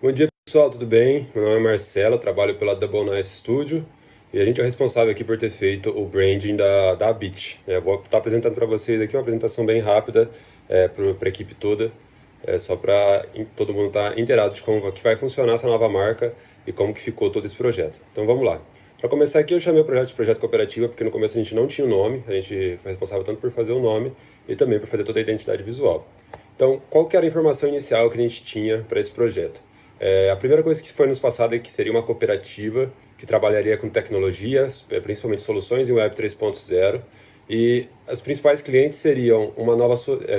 Bom dia, pessoal, tudo bem? Meu nome é Marcelo, eu trabalho pela Double Nice Studio e a gente é responsável aqui por ter feito o branding da Habit. Eu vou estar apresentando para vocês aqui uma apresentação bem rápida para a equipe toda, só para todo mundo estar inteirado de como que vai funcionar essa nova marca e como que ficou todo esse projeto. Então vamos lá. Para começar aqui, eu chamei o projeto de projeto cooperativa porque no começo a gente não tinha o nome, a gente foi responsável tanto por fazer o nome e também por fazer toda a identidade visual. Então, qual que era a informação inicial que a gente tinha para esse projeto? A primeira coisa que foi nos passado é que seria uma cooperativa que trabalharia com tecnologias, principalmente soluções em Web 3.0, e os principais clientes seriam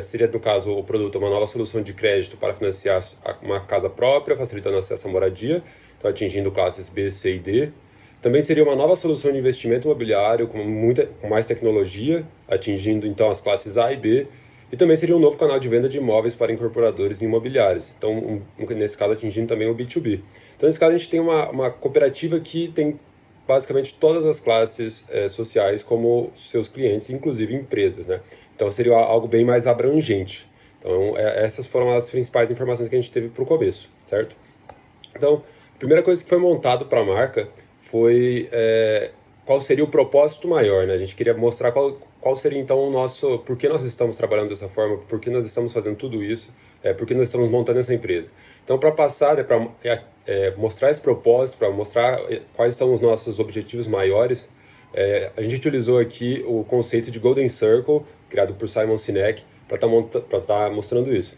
seria no caso o produto uma nova solução de crédito para financiar uma casa própria, facilitando o acesso à moradia, então atingindo classes B, C e D. Também seria uma nova solução de investimento imobiliário com mais tecnologia, atingindo então as classes A e B. E também seria um novo canal de venda de imóveis para incorporadores imobiliários. Então, nesse caso, atingindo também o B2B. Então, nesse caso, a gente tem uma cooperativa que tem basicamente todas as classes sociais como seus clientes, inclusive empresas, né? Então, seria algo bem mais abrangente. Então, essas foram as principais informações que a gente teve para o começo, certo? Então, a primeira coisa que foi montado para a marca foi qual seria o propósito maior, né? A gente queria mostrar qual seria então o nosso, por que nós estamos trabalhando dessa forma, por que nós estamos fazendo tudo isso, por que nós estamos montando essa empresa. Então, para passar, para mostrar esse propósito, para mostrar quais são os nossos objetivos maiores, a gente utilizou aqui o conceito de Golden Circle, criado por Simon Sinek, para estar mostrando isso.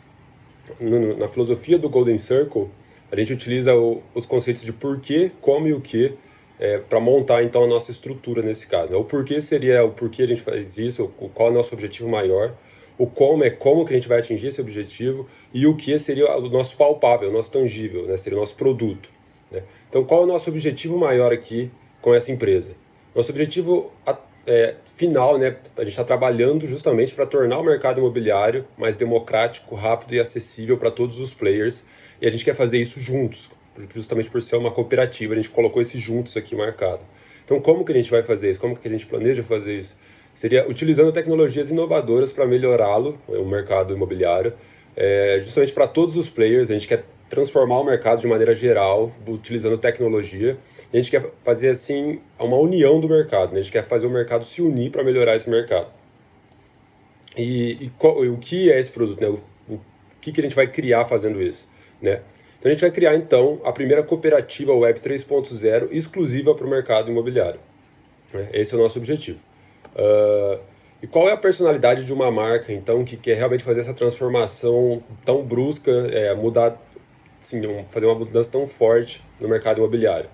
Na filosofia do Golden Circle, a gente utiliza os conceitos de porquê, como e o que para montar então a nossa estrutura nesse caso. O porquê seria o porquê a gente faz isso, qual é o nosso objetivo maior, o como é como que a gente vai atingir esse objetivo e o que seria o nosso palpável, o nosso tangível, né? Seria o nosso produto. Né? Então, qual é o nosso objetivo maior aqui com essa empresa? Nosso objetivo final, né? A gente está trabalhando justamente para tornar o mercado imobiliário mais democrático, rápido e acessível para todos os players. E a gente quer fazer isso juntos, justamente por ser uma cooperativa. A gente colocou esse juntos aqui marcado. Então, como que a gente vai fazer isso? Como que a gente planeja fazer isso? Seria utilizando tecnologias inovadoras para melhorá-lo, o mercado imobiliário, justamente para todos os players. A gente quer transformar o mercado de maneira geral, utilizando tecnologia. A gente quer fazer, assim, uma união do mercado, né? A gente quer fazer o mercado se unir para melhorar esse mercado. O que é esse produto, né? O que a gente vai criar fazendo isso, né? Então, a gente vai criar, então, a primeira cooperativa Web 3.0 exclusiva para o mercado imobiliário. Né? Esse é o nosso objetivo. E qual é a personalidade de uma marca, então, que quer realmente fazer essa transformação tão brusca, mudar, assim, fazer uma mudança tão forte no mercado imobiliário?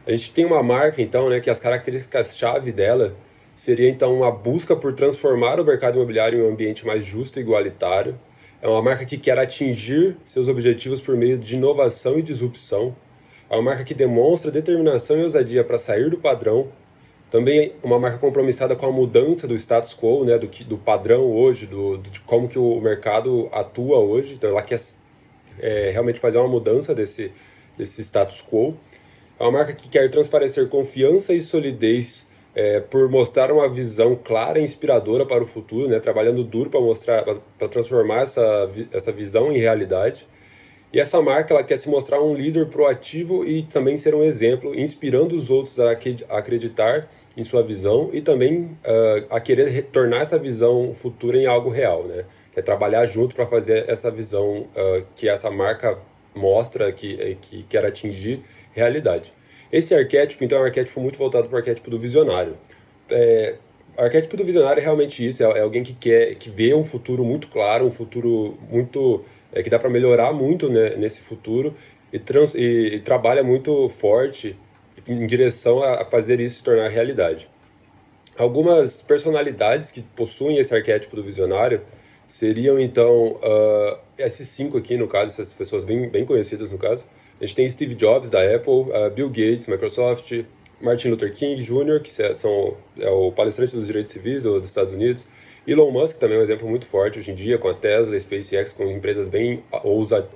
A gente tem uma marca, então, né, que as características-chave dela seria, então, uma busca por transformar o mercado imobiliário em um ambiente mais justo e igualitário. É uma marca que quer atingir seus objetivos por meio de inovação e disrupção. É uma marca que demonstra determinação e ousadia para sair do padrão. Também uma marca compromissada com a mudança do status quo, né, do padrão hoje, de como que o mercado atua hoje. Então, ela quer realmente fazer uma mudança desse status quo. É uma marca que quer transparecer confiança e solidez por mostrar uma visão clara e inspiradora para o futuro, né? Trabalhando duro para mostrar, para transformar essa visão em realidade. E essa marca ela quer se mostrar um líder proativo e também ser um exemplo, inspirando os outros a acreditar em sua visão e também a querer tornar essa visão futura em algo real, né? É trabalhar junto para fazer essa visão que essa marca mostra que quer atingir realidade. Esse arquétipo, então, é um arquétipo muito voltado para o arquétipo do visionário. O arquétipo do visionário é realmente isso, é alguém que vê um futuro muito claro, um futuro muito que dá para melhorar muito, né, nesse futuro e trabalha muito forte em direção a fazer isso se tornar realidade. Algumas personalidades que possuem esse arquétipo do visionário seriam, então, esses cinco aqui, no caso, essas pessoas bem conhecidas, no caso. A gente tem Steve Jobs, da Apple, Bill Gates, Microsoft, Martin Luther King Jr., é o palestrante dos direitos civis dos Estados Unidos, Elon Musk também é um exemplo muito forte hoje em dia, com a Tesla, a SpaceX, com empresas bem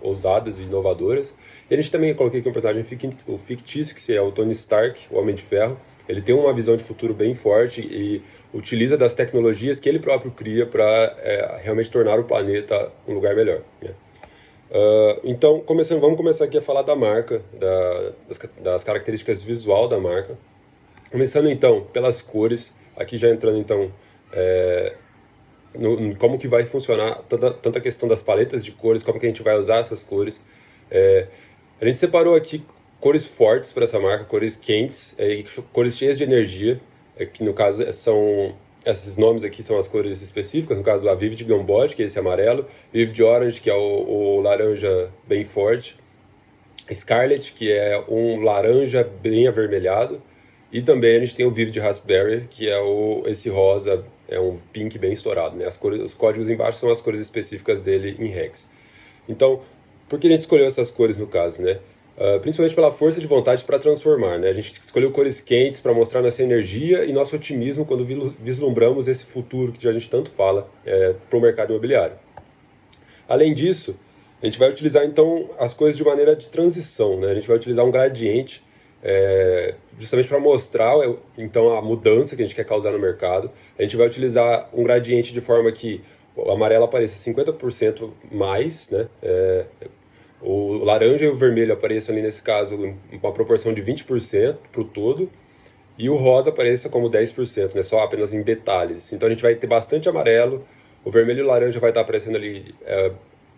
ousadas e inovadoras. E a gente também coloquei aqui um personagem fictício, que é o Tony Stark, o Homem de Ferro. Ele tem uma visão de futuro bem forte e utiliza das tecnologias que ele próprio cria para realmente tornar o planeta um lugar melhor. Né? Então, vamos começar aqui a falar da marca, das características visual da marca. Começando então pelas cores, aqui já entrando então como que vai funcionar tanta questão das paletas de cores, como que a gente vai usar essas cores. É, a gente separou aqui cores fortes para essa marca, cores quentes, e cores cheias de energia, que no caso são esses nomes aqui são as cores específicas, no caso a Vivid Gamboge, que é esse amarelo, Vivid Orange, que é o laranja bem forte, Scarlet, que é um laranja bem avermelhado, e também a gente tem o Vivid Raspberry, que é esse rosa, é um pink bem estourado, né? As cores, os códigos embaixo são as cores específicas dele em hex. Então, por que a gente escolheu essas cores no caso, né? Principalmente pela força de vontade para transformar, né? A gente escolheu cores quentes para mostrar nossa energia e nosso otimismo quando vislumbramos esse futuro que a gente tanto fala para o mercado imobiliário. Além disso, a gente vai utilizar então as coisas de maneira de transição, né? A gente vai utilizar um gradiente justamente para mostrar então a mudança que a gente quer causar no mercado. A gente vai utilizar um gradiente de forma que o amarelo apareça 50% mais, né? O laranja e o vermelho apareçam ali nesse caso em uma proporção de 20% para o todo, e o rosa apareça como 10%, né? Só apenas em detalhes. Então a gente vai ter bastante amarelo, o vermelho e o laranja vai estar aparecendo ali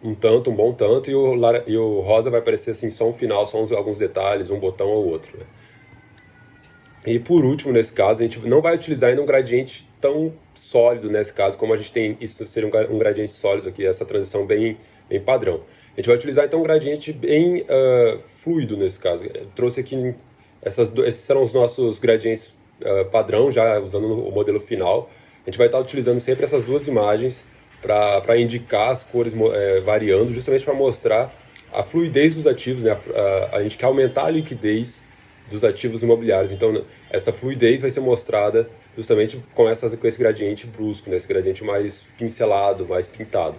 um bom tanto, e o rosa vai aparecer assim só um final, só alguns detalhes, um botão ou outro, né? E por último, nesse caso, a gente não vai utilizar ainda um gradiente tão sólido nesse caso, como a gente tem, isso seria um gradiente sólido aqui, essa transição bem padrão. A gente vai utilizar então um gradiente bem fluido nesse caso. Eu trouxe aqui, esses serão os nossos gradientes padrão, já usando o modelo final. A gente vai estar utilizando sempre essas duas imagens para indicar as cores variando, justamente para mostrar a fluidez dos ativos, né? A gente quer aumentar a liquidez dos ativos imobiliários. Então, essa fluidez vai ser mostrada justamente com esse gradiente brusco, né? Esse gradiente mais pincelado, mais pintado.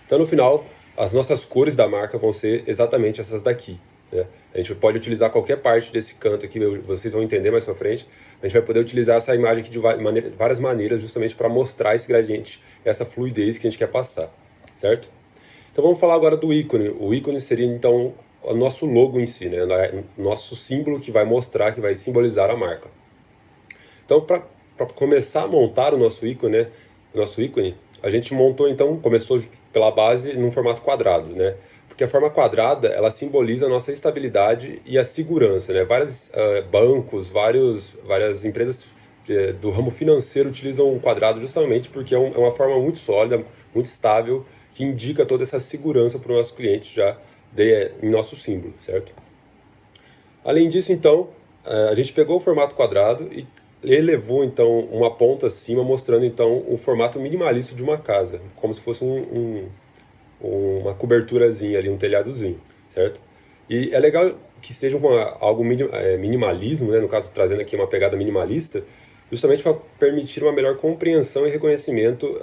Então, no final, as nossas cores da marca vão ser exatamente essas daqui, né? A gente pode utilizar qualquer parte desse canto aqui, vocês vão entender mais para frente. A gente vai poder utilizar essa imagem aqui de várias maneiras, justamente para mostrar esse gradiente, essa fluidez que a gente quer passar, certo? Então vamos falar agora do ícone. O ícone seria então o nosso logo em si, né? Nosso símbolo que vai mostrar, que vai simbolizar a marca. Então, para começar a montar o nosso ícone, a gente começou pela base num formato quadrado, né? Porque a forma quadrada, ela simboliza a nossa estabilidade e a segurança, né? Vários bancos, várias empresas do ramo financeiro utilizam o quadrado justamente porque é uma forma muito sólida, muito estável, que indica toda essa segurança para o nosso cliente já em nosso símbolo, certo? Além disso, então, a gente pegou o formato quadrado e elevou, então, uma ponta acima, mostrando, então, o formato minimalista de uma casa, como se fosse uma coberturazinha ali, um telhadozinho, certo? E é legal que seja algo minimalismo, né? No caso, trazendo aqui uma pegada minimalista, justamente para permitir uma melhor compreensão e reconhecimento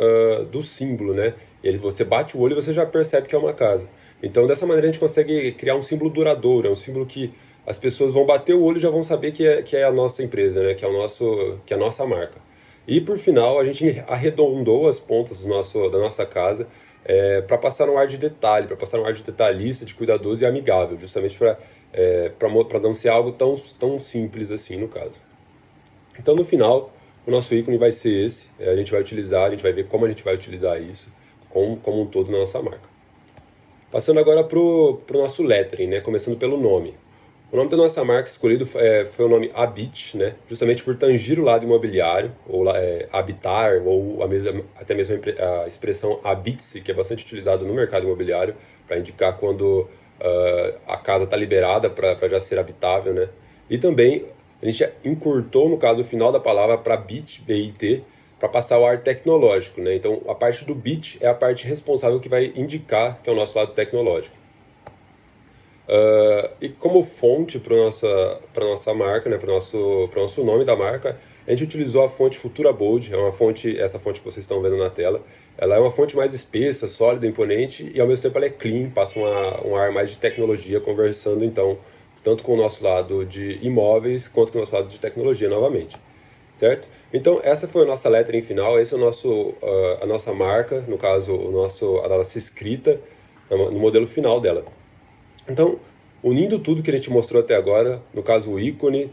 do símbolo, né? Você bate o olho e você já percebe que é uma casa. Então, dessa maneira, a gente consegue criar um símbolo duradouro, é um símbolo que as pessoas vão bater o olho e já vão saber que é a nossa empresa, né? Que é a nossa marca. E, por final, a gente arredondou as pontas da nossa casa para passar um ar de detalhe, para passar um ar de detalhista, de cuidadoso e amigável, justamente para não ser algo tão simples assim, no caso. Então, no final, o nosso ícone vai ser esse. A gente vai ver como a gente vai utilizar isso como um todo na nossa marca. Passando agora para o nosso lettering, né? Começando pelo nome. O nome da nossa marca escolhido foi o nome Habit, né? Justamente por tangir o lado imobiliário, ou habitar, ou até mesmo a expressão habite-se, que é bastante utilizado no mercado imobiliário, para indicar quando a casa está liberada para já ser habitável, né? E também a gente encurtou, no caso, o final da palavra para bit, B-I-T, para passar o ar tecnológico, né? Então, a parte do bit é a parte responsável que vai indicar que é o nosso lado tecnológico. E como fonte para nossa marca, né, para o nosso nome da marca, a gente utilizou a fonte Futura Bold, essa fonte que vocês estão vendo na tela. Ela é uma fonte mais espessa, sólida, imponente e ao mesmo tempo ela é clean, passa um ar mais de tecnologia, conversando então tanto com o nosso lado de imóveis quanto com o nosso lado de tecnologia novamente, certo? Então essa foi a nossa lettering final, esse é a nossa marca, no caso a nossa escrita. no modelo final dela. Então, unindo tudo que a gente mostrou até agora, no caso o ícone,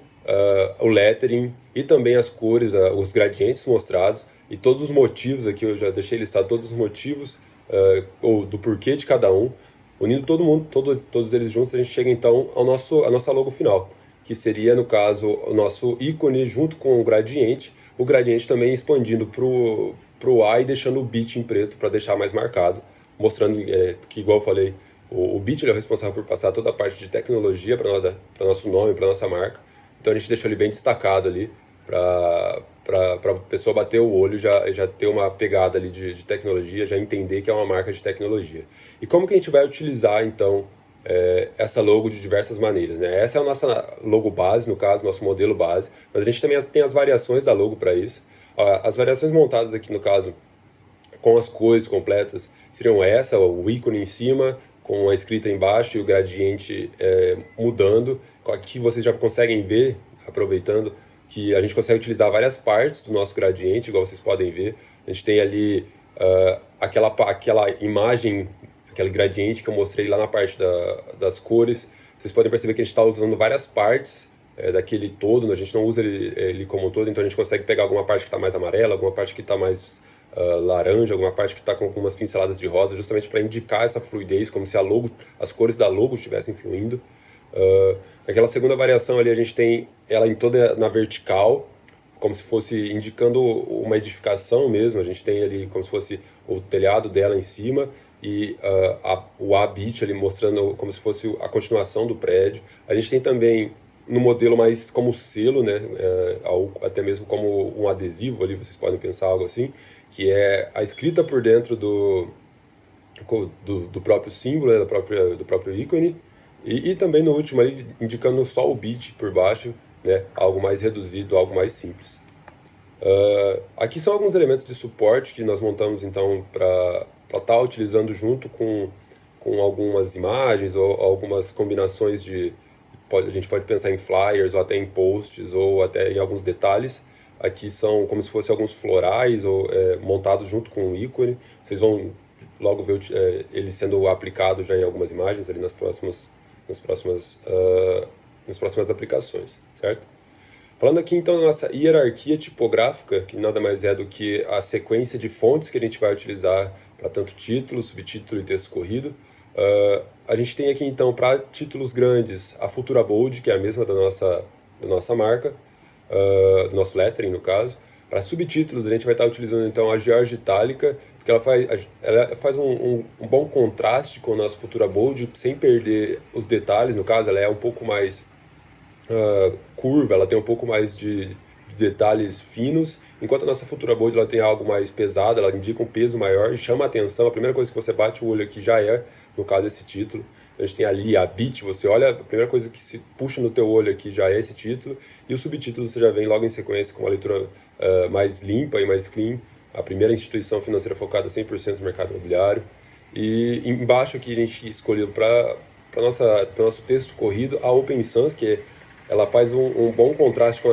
o lettering e também as cores, os gradientes mostrados e todos os motivos aqui, eu já deixei listado todos os motivos ou do porquê de cada um, unindo todo mundo, todos eles juntos, a gente chega então à nossa logo final, que seria, no caso, o nosso ícone junto com o gradiente também expandindo para o A e deixando o bit em preto para deixar mais marcado, mostrando que, igual eu falei, o bit ele é o responsável por passar toda a parte de tecnologia para nosso nome, para nossa marca. Então a gente deixou ele bem destacado ali para a pessoa bater o olho e já ter uma pegada ali de tecnologia, já entender que é uma marca de tecnologia. E como que a gente vai utilizar então essa logo de diversas maneiras, né? Essa é a nossa logo base, no caso, nosso modelo base, mas a gente também tem as variações da logo para isso. As variações montadas aqui, no caso, com as cores completas, seriam o ícone em cima, com a escrita embaixo e o gradiente mudando. Aqui vocês já conseguem ver, aproveitando, que a gente consegue utilizar várias partes do nosso gradiente, igual vocês podem ver. A gente tem ali aquela imagem, aquele gradiente que eu mostrei lá na parte das cores. Vocês podem perceber que a gente está usando várias partes daquele todo, a gente não usa ele como um todo, então a gente consegue pegar alguma parte que está mais amarela, alguma parte que está mais laranja, alguma parte que está com algumas pinceladas de rosa, justamente para indicar essa fluidez, como se as cores da logo estivessem fluindo. Naquela segunda variação ali a gente tem ela em toda na vertical, como se fosse indicando uma edificação mesmo. A gente tem ali como se fosse o telhado dela em cima e o A-bit ali mostrando como se fosse a continuação do prédio. A gente tem também no modelo mais como selo, né, até mesmo como um adesivo ali, vocês podem pensar algo assim, que é a escrita por dentro do próprio símbolo, né, do próprio ícone, e também no último ali indicando só o bit por baixo, né, algo mais reduzido, algo mais simples. Aqui são alguns elementos de suporte que nós montamos então para estar utilizando junto com algumas imagens ou algumas combinações a gente pode pensar em flyers ou até em posts ou até em alguns detalhes. Aqui são como se fossem alguns florais ou montados junto com o ícone. Vocês vão logo ver ele sendo aplicado já em algumas imagens ali nas próximas aplicações, certo? Falando aqui então da nossa hierarquia tipográfica, que nada mais é do que a sequência de fontes que a gente vai utilizar para tanto título, subtítulo e texto corrido. A gente tem aqui então para títulos grandes a Futura Bold, que é a mesma da nossa marca, do nosso lettering no caso. Para subtítulos a gente vai estar utilizando então a Georgia Itálica, porque ela faz um bom contraste com a nossa Futura Bold, sem perder os detalhes. No caso, ela é um pouco mais curva, ela tem um pouco mais de detalhes finos, enquanto a nossa Futura Bold ela tem algo mais pesado, ela indica um peso maior e chama a atenção. A primeira coisa que você bate o olho aqui já no caso, esse título. Então, a gente tem ali a bit, você olha, a primeira coisa que se puxa no teu olho aqui já é esse título, e o subtítulo você já vem logo em sequência com uma leitura mais limpa e mais clean, a primeira instituição financeira focada 100% no mercado imobiliário. E embaixo aqui a gente escolheu para o nosso texto corrido a Open Sans, que ela faz um bom contraste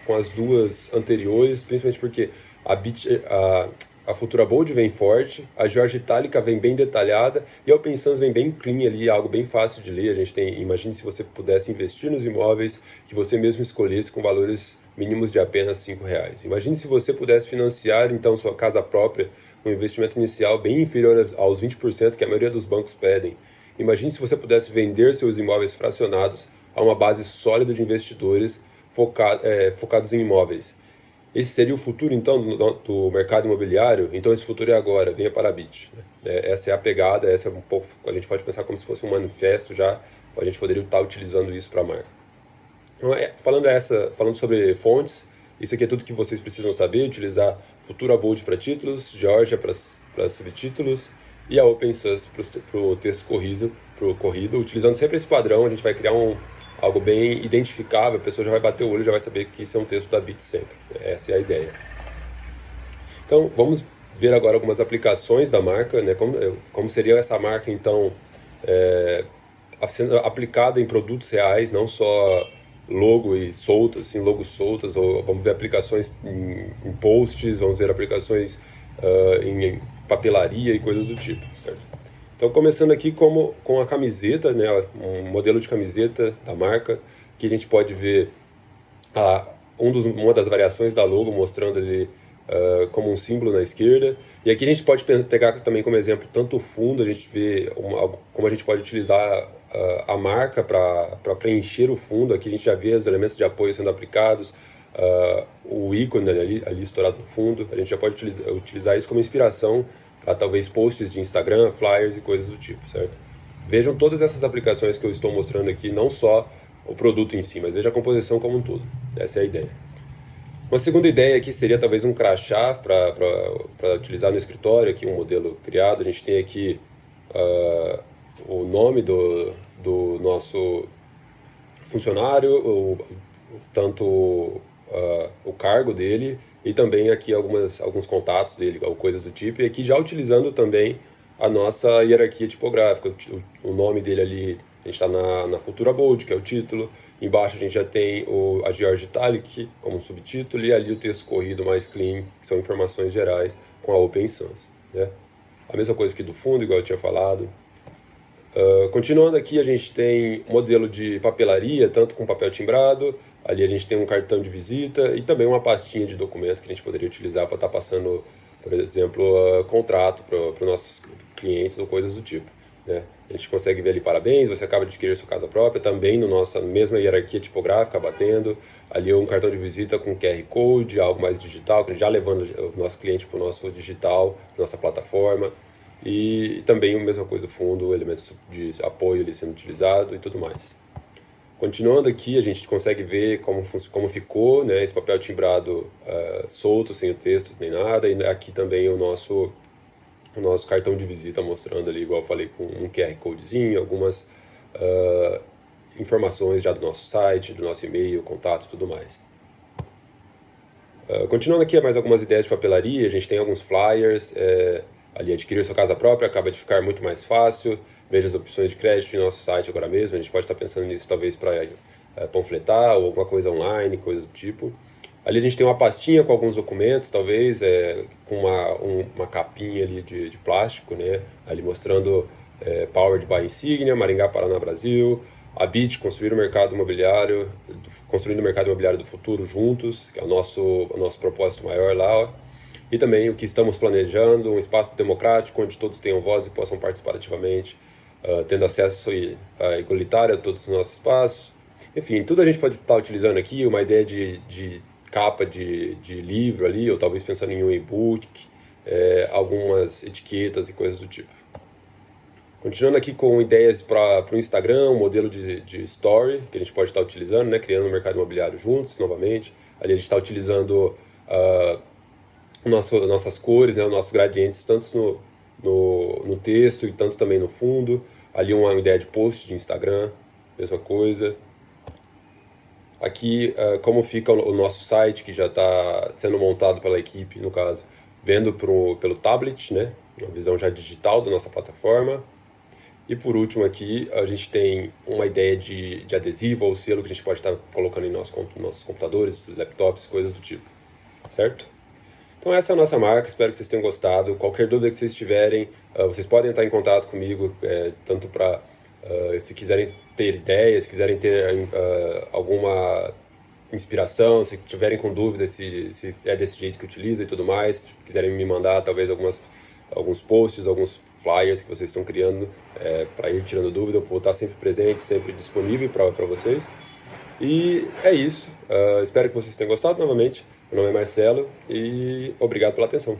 com as duas anteriores, principalmente porque a Futura Bold vem forte, a Georgia Itálica vem bem detalhada e a Open Sans vem bem clean ali, algo bem fácil de ler. A gente tem, imagine se você pudesse investir nos imóveis que você mesmo escolhesse com valores mínimos de apenas R$5. Imagine se você pudesse financiar então sua casa própria com um investimento inicial bem inferior aos 20% que a maioria dos bancos pedem. Imagine se você pudesse vender seus imóveis fracionados a uma base sólida de investidores focados em imóveis. Esse seria o futuro, então, do mercado imobiliário. Então, esse futuro é agora, venha para a Bit. Essa é a pegada, essa é um pouco, a gente pode pensar como se fosse um manifesto já, a gente poderia estar utilizando isso para a marca. Então, falando sobre fontes, isso aqui é tudo que vocês precisam saber: utilizar Futura Bold para títulos, Georgia para subtítulos e a Open Sans para o texto corrido. Utilizando sempre esse padrão, a gente vai criar algo bem identificável, a pessoa já vai bater o olho e já vai saber que isso é um texto da Bit sempre. Essa é a ideia. Então, vamos ver agora algumas aplicações da marca, né? Como seria essa marca, então, sendo aplicada em produtos reais, não só logo e soltas, assim, logos soltas, ou vamos ver aplicações em posts, vamos ver aplicações em papelaria e coisas do tipo, certo? Então, começando aqui com a camiseta, né, um modelo de camiseta da marca, que a gente pode ver uma das variações da logo mostrando ele como um símbolo na esquerda. E aqui a gente pode pegar também como exemplo tanto o fundo, a gente vê como a gente pode utilizar a marca para preencher o fundo. Aqui a gente já vê os elementos de apoio sendo aplicados, o ícone ali estourado no fundo. A gente já pode utilizar isso como inspiração para talvez posts de Instagram, flyers e coisas do tipo, certo? Vejam todas essas aplicações que eu estou mostrando aqui, não só o produto em si, mas veja a composição como um todo. Essa é a ideia. Uma segunda ideia aqui seria talvez um crachá para utilizar no escritório, aqui um modelo criado. A gente tem aqui o nome do nosso funcionário, tanto o cargo dele e também aqui alguns contatos dele, ou coisas do tipo. E aqui já utilizando também a nossa hierarquia tipográfica, o nome dele ali, a gente está na Futura Bold, que é o título. Embaixo a gente já tem a George Italic como um subtítulo e ali o texto corrido mais clean, que são informações gerais com a Open Sans, né? A mesma coisa aqui do fundo, igual eu tinha falado. Continuando aqui, a gente tem modelo de papelaria, tanto com papel timbrado, ali a gente tem um cartão de visita e também uma pastinha de documento que a gente poderia utilizar para estar passando, por exemplo, contrato para os nossos clientes ou coisas do tipo, né? A gente consegue ver ali, parabéns, você acaba de adquirir sua casa própria, também no nossa mesma hierarquia tipográfica, batendo, ali um cartão de visita com QR Code, algo mais digital, já levando o nosso cliente para o nosso digital, nossa plataforma. E também a mesma coisa, fundo, elementos de apoio ali sendo utilizado e tudo mais. Continuando aqui, a gente consegue ver como ficou, né, esse papel timbrado solto, sem o texto nem nada, e aqui também o nosso cartão de visita mostrando ali, igual eu falei, com um QR Codezinho, algumas informações já do nosso site, do nosso e-mail, contato e tudo mais. Continuando aqui, mais algumas ideias de papelaria, a gente tem alguns flyers, ali adquirir sua casa própria acaba de ficar muito mais fácil. Veja as opções de crédito no nosso site agora mesmo, a gente pode estar pensando nisso talvez para panfletar ou alguma coisa online, coisa do tipo. Ali a gente tem uma pastinha com alguns documentos, talvez, com uma capinha ali de plástico, né? Ali mostrando Powered by Insignia, Maringá, Paraná, Brasil, a BIT, construindo o mercado imobiliário do futuro juntos, que é o nosso propósito maior lá. E também o que estamos planejando, um espaço democrático onde todos tenham voz e possam participar ativamente, tendo acesso igualitário a todos os nossos espaços. Enfim, tudo a gente pode estar utilizando aqui, uma ideia de capa de livro ali, ou talvez pensando em um e-book, algumas etiquetas e coisas do tipo. Continuando aqui com ideias para o Instagram, um modelo de story que a gente pode estar utilizando, né, criando um mercado imobiliário juntos, novamente. Ali a gente está utilizando nossas cores, né, os nossos gradientes, tanto no texto e tanto também no fundo. Ali uma ideia de post de Instagram, mesma coisa. Aqui, como fica o nosso site, que já está sendo montado pela equipe, no caso, vendo pelo tablet, né, uma visão já digital da nossa plataforma. E por último aqui, a gente tem uma ideia de adesivo ou selo que a gente pode estar colocando em nossos computadores, laptops, coisas do tipo, certo? Então essa é a nossa marca, espero que vocês tenham gostado. Qualquer dúvida que vocês tiverem, vocês podem entrar em contato comigo, tanto para, se quiserem ter ideias, se quiserem ter alguma inspiração, se tiverem com dúvida se é desse jeito que utiliza e tudo mais, se quiserem me mandar talvez alguns posts, alguns flyers que vocês estão criando para ir tirando dúvida, eu vou estar sempre presente, sempre disponível para vocês. E é isso, espero que vocês tenham gostado novamente. Meu nome é Marcelo e obrigado pela atenção.